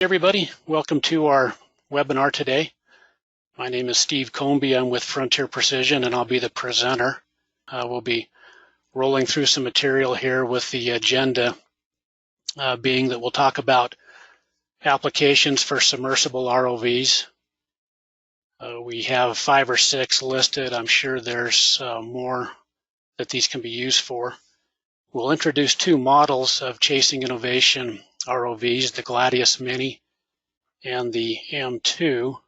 Everybody, welcome to our webinar today. My name is Steve Comby. I'm with Frontier Precision and I'll be the presenter. We'll be rolling through some material here with the agenda being that we'll talk about applications for submersible ROVs. We have 5 or 6 listed. I'm sure there's more that these can be used for. We'll introduce 2 models of chasing innovation ROVs, the Gladius Mini and the M2,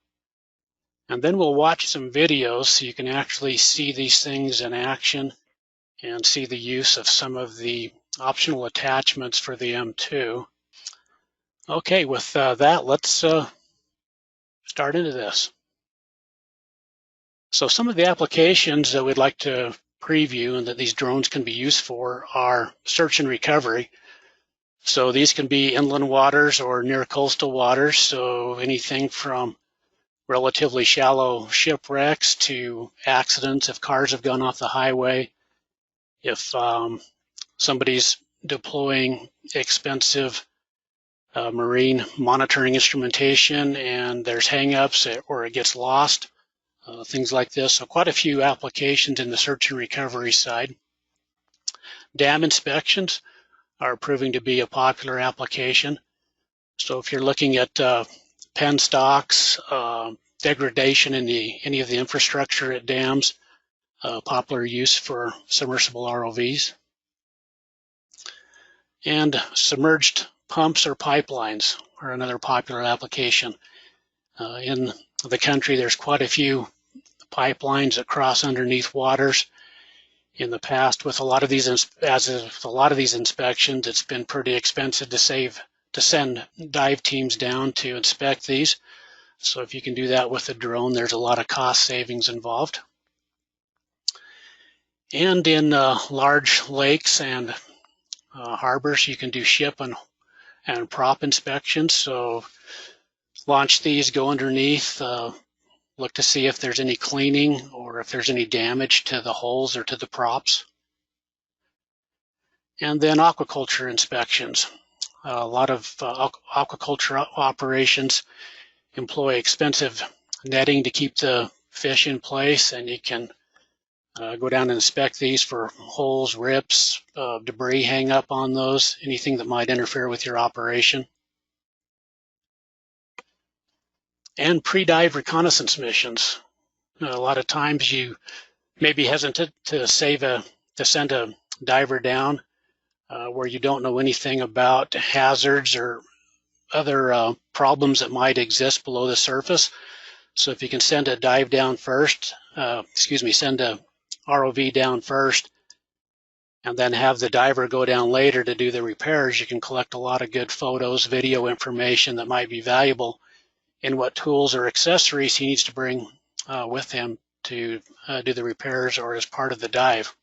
and then we'll watch some videos so you can actually see these things in action and see the use of some of the optional attachments for the M2. Okay, with that, let's start into this. So some of the applications that we'd like to preview and that these drones can be used for are search and recovery. So these can be inland waters or near coastal waters, so anything from relatively shallow shipwrecks to accidents if cars have gone off the highway, if somebody's deploying expensive marine monitoring instrumentation and there's hang-ups or it gets lost, things like this. So quite a few applications in the search and recovery side. Dam inspections are proving to be a popular application. So if you're looking at pen stocks, degradation in any of the infrastructure at dams, popular use for submersible ROVs. And submerged pumps or pipelines are another popular application. In the country, there's quite a few pipelines that cross underneath waters. In the past, with a lot of these, inspections, it's been pretty expensive to send dive teams down to inspect these. So if you can do that with a drone, there's a lot of cost savings involved. And in large lakes and harbors, you can do ship and prop inspections. So launch these, go underneath, look to see if there's any cleaning or if there's any damage to the hulls or to the props. And then aquaculture inspections. A lot of aquaculture operations employ expensive netting to keep the fish in place, and you can go down and inspect these for holes, rips, debris hang up on those, anything that might interfere with your operation. And pre-dive reconnaissance missions. A lot of times you may be hesitant to send a diver down where you don't know anything about hazards or other problems that might exist below the surface. So if you can send a dive down first, send a ROV down first, and then have the diver go down later to do the repairs, you can collect a lot of good photos, video information that might be valuable in what tools or accessories he needs to bring with him to do the repairs or as part of the dive.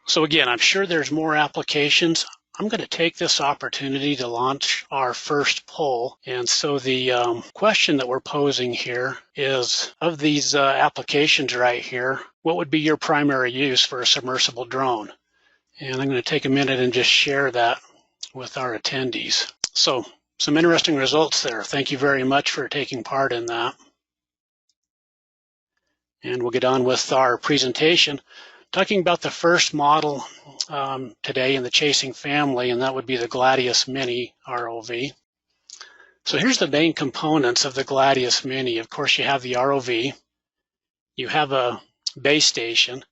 So again, I'm sure there's more applications. I'm going to take this opportunity to launch our first poll. And so the question that we're posing here is, of these applications right here, what would be your primary use for a submersible drone? And I'm going to take a minute and just share that with our attendees. So some interesting results there. Thank you very much for taking part in that. And we'll get on with our presentation, talking about the first model today in the chasing family, and that would be the Gladius Mini ROV. So here's the main components of the Gladius Mini. Of course, you have the ROV, you have a base station,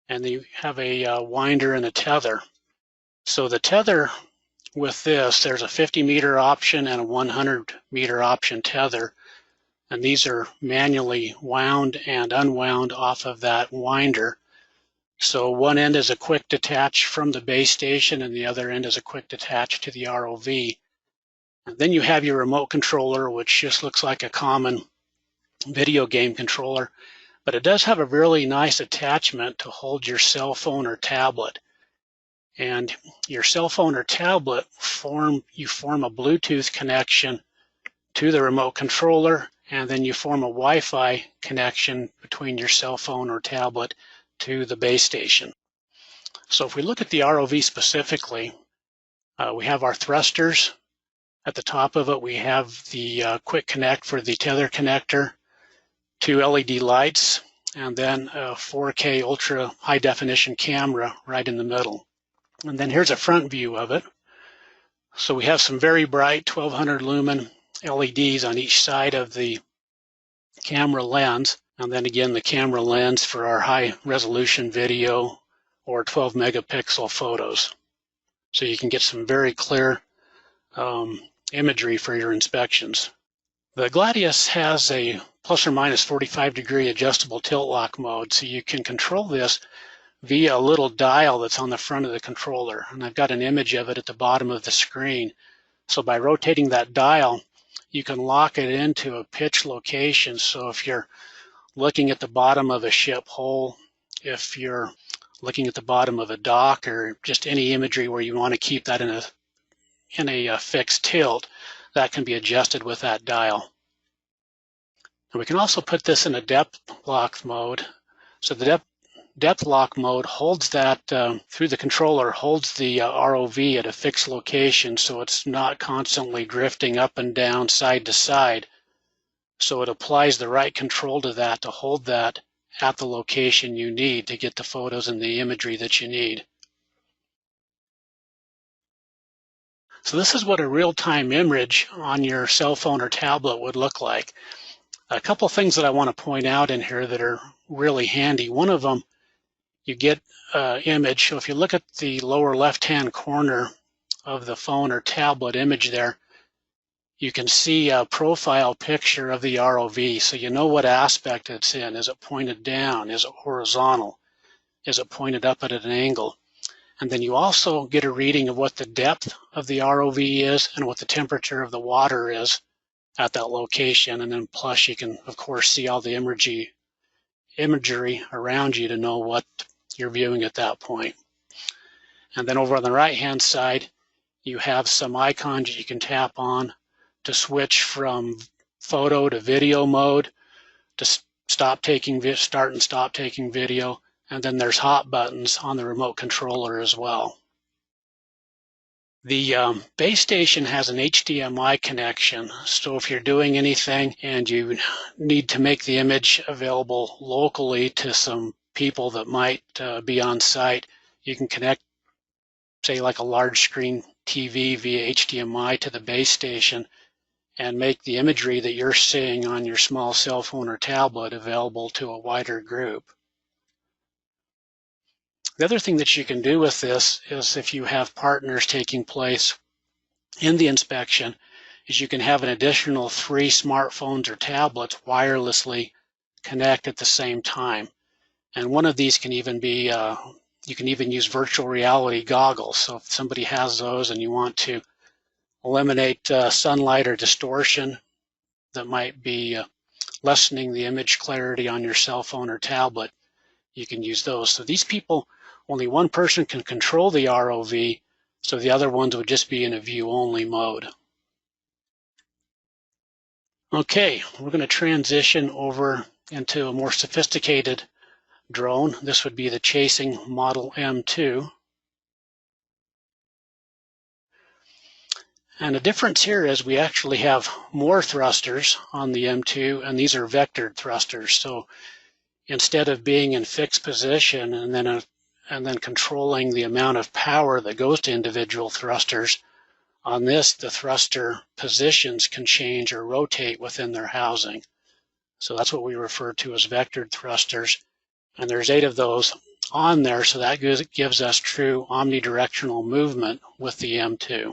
and you have a winder and a tether. So the tether with this, there's a 50-meter option and a 100-meter option tether, and these are manually wound and unwound off of that winder. So one end is a quick detach from the base station and the other end is a quick detach to the ROV. And then you have your remote controller, which just looks like a common video game controller, but it does have a really nice attachment to hold your cell phone or tablet. And your cell phone or tablet, you form a Bluetooth connection to the remote controller, and then you form a Wi-Fi connection between your cell phone or tablet to the base station. So if we look at the ROV specifically, We have our thrusters. At the top of it, we have the quick connect for the tether connector, 2 LED lights, and then a 4K ultra high definition camera right in the middle. And then here's a front view of it. So we have some very bright 1200 lumen LEDs on each side of the camera lens. And then again, the camera lens for our high resolution video or 12 megapixel photos. So you can get some very clear imagery for your inspections. The Gladius has a plus or minus 45-degree adjustable tilt lock mode, so you can control this via a little dial that's on the front of the controller. And I've got an image of it at the bottom of the screen. So by rotating that dial, you can lock it into a pitch location. So if you're looking at the bottom of a ship hull, if you're looking at the bottom of a dock, or just any imagery where you want to keep that in a fixed tilt, that can be adjusted with that dial. And we can also put this in a depth lock mode. So the depth lock mode holds that through the controller, holds the ROV at a fixed location, so it's not constantly drifting up and down, side to side. So it applies the right control to that to hold that at the location you need to get the photos and the imagery that you need. So this is what a real-time image on your cell phone or tablet would look like. A couple things that I want to point out in here that are really handy. One of them, you get an image. So if you look at the lower left-hand corner of the phone or tablet image there, you can see a profile picture of the ROV. So you know what aspect it's in. Is it pointed down? Is it horizontal? Is it pointed up at an angle? And then you also get a reading of what the depth of the ROV is and what the temperature of the water is at that location. And then plus you can, of course, see all the imagery around you to know what you're viewing at that point. And then over on the right-hand side, you have some icons that you can tap on to switch from photo to video mode, to start and stop taking video. And then there's hot buttons on the remote controller as well. The base station has an HDMI connection, so if you're doing anything and you need to make the image available locally to some people that might be on site, you can connect, say, like a large screen TV via HDMI to the base station and make the imagery that you're seeing on your small cell phone or tablet available to a wider group. The other thing that you can do with this is, if you have partners taking place in the inspection, is you can have an additional 3 smartphones or tablets wirelessly connect at the same time. And one of these can even be, you can even use virtual reality goggles. So if somebody has those and you want to eliminate sunlight or distortion that might be lessening the image clarity on your cell phone or tablet, you can use those. So these people, only one person can control the ROV, so the other ones would just be in a view-only mode. Okay, we're going to transition over into a more sophisticated drone. This would be the Chasing Model M2. And the difference here is we actually have more thrusters on the M2, and these are vectored thrusters. So instead of being in fixed position and then controlling the amount of power that goes to individual thrusters, on this, the thruster positions can change or rotate within their housing. So that's what we refer to as vectored thrusters. And there's 8 of those on there, so that gives us true omnidirectional movement with the M2.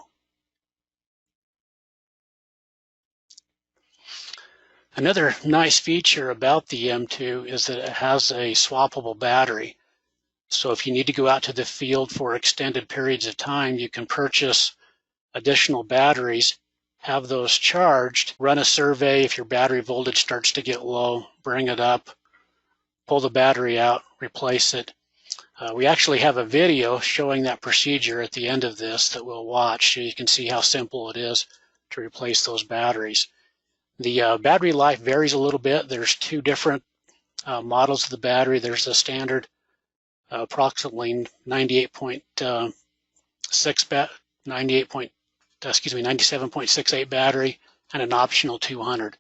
Another nice feature about the M2 is that it has a swappable battery. So if you need to go out to the field for extended periods of time, you can purchase additional batteries, have those charged, run a survey. If your battery voltage starts to get low, bring it up, pull the battery out, replace it. We actually have a video showing that procedure at the end of this that we'll watch, so you can see how simple it is to replace those batteries. The battery life varies a little bit. There's 2 different models of the battery. There's the standard approximately 98.6 97.68 battery, and an optional 200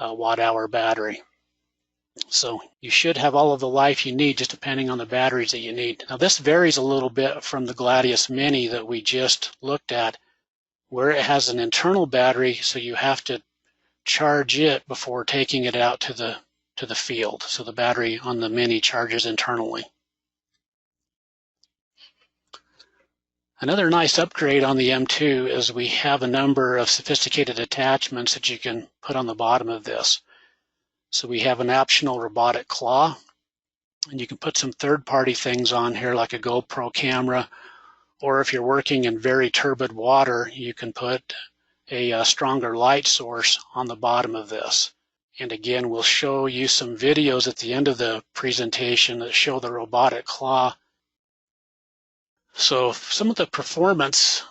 watt-hour battery. So you should have all of the life you need, just depending on the batteries that you need. Now this varies a little bit from the Gladius Mini that we just looked at, where it has an internal battery, so you have to charge it before taking it out to the field. So the battery on the Mini charges internally. Another nice upgrade on the M2 is we have a number of sophisticated attachments that you can put on the bottom of this. So we have an optional robotic claw, and you can put some third-party things on here like a GoPro camera, or if you're working in very turbid water, you can put a stronger light source on the bottom of this. And again, we'll show you some videos at the end of the presentation that show the robotic claw. So some of the performance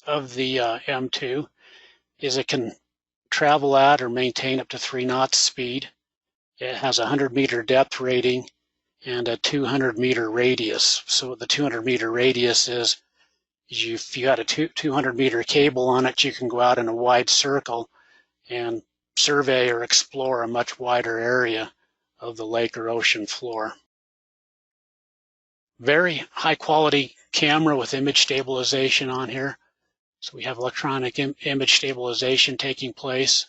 of the M2 is it can travel at or maintain up to 3 knots speed. It has a 100-meter depth rating and a 200-meter radius. So the 200-meter radius is if you got a 200-meter cable on it, you can go out in a wide circle and survey or explore a much wider area of the lake or ocean floor. Very high quality camera with image stabilization on here. So we have electronic image stabilization taking place,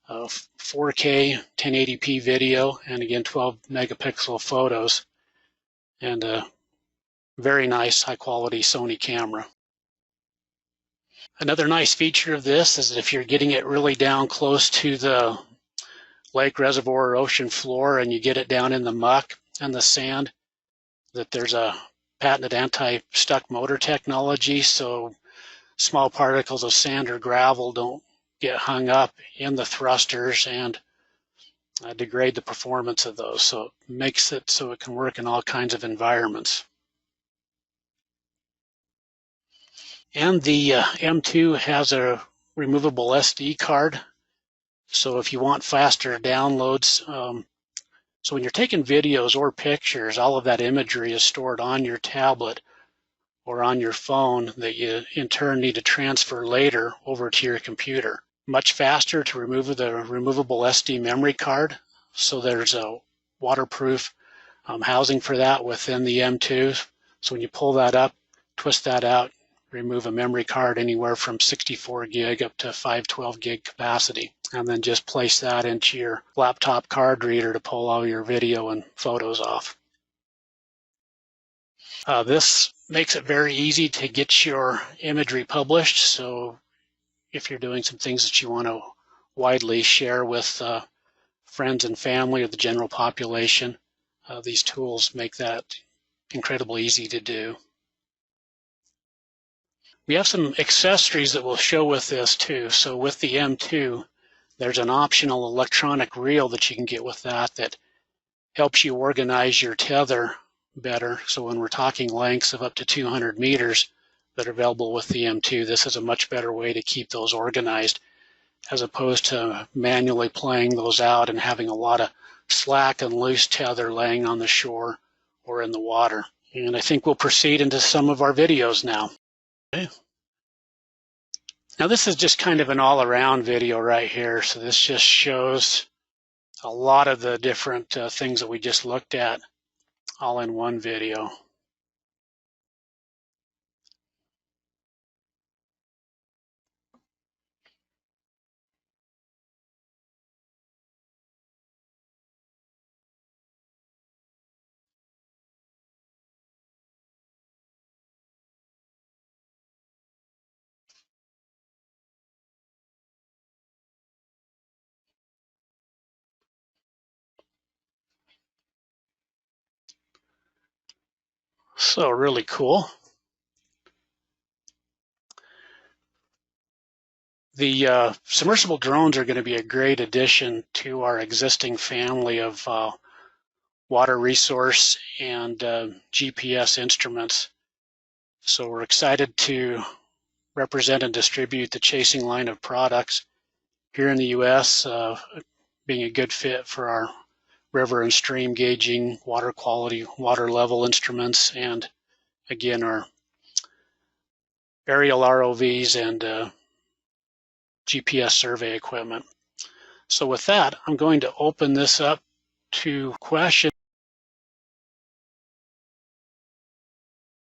4K 1080p video, and again 12 megapixel photos, and a very nice high quality Sony camera. Another nice feature of this is that if you're getting it really down close to the lake, reservoir, or ocean floor, and you get it down in the muck and the sand, that there's a patented anti-stuck motor technology, so small particles of sand or gravel don't get hung up in the thrusters and degrade the performance of those. So it makes it so it can work in all kinds of environments. And the M2 has a removable SD card. So if you want faster downloads, so when you're taking videos or pictures, all of that imagery is stored on your tablet or on your phone that you in turn need to transfer later over to your computer. Much faster to remove the removable SD memory card. So there's a waterproof housing for that within the M2. So when you pull that up, twist that out, remove a memory card anywhere from 64 gig up to 512 gig capacity, and then just place that into your laptop card reader to pull all your video and photos off. This makes it very easy to get your imagery published. So if you're doing some things that you want to widely share with friends and family or the general population, these tools make that incredibly easy to do. We have some accessories that we'll show with this too. So with the M2, there's an optional electronic reel that you can get with that helps you organize your tether better. So when we're talking lengths of up to 200 meters that are available with the M2, this is a much better way to keep those organized as opposed to manually playing those out and having a lot of slack and loose tether laying on the shore or in the water. And I think we'll proceed into some of our videos now. Okay. Now this is just kind of an all-around video right here. So this just shows a lot of the different things that we just looked at all in one video. So really cool. The submersible drones are going to be a great addition to our existing family of water resource and GPS instruments. So we're excited to represent and distribute the Chasing line of products here in the U.S., being a good fit for our river and stream gauging, water quality, water level instruments, and again, our aerial ROVs and GPS survey equipment. So with that, I'm going to open this up to questions.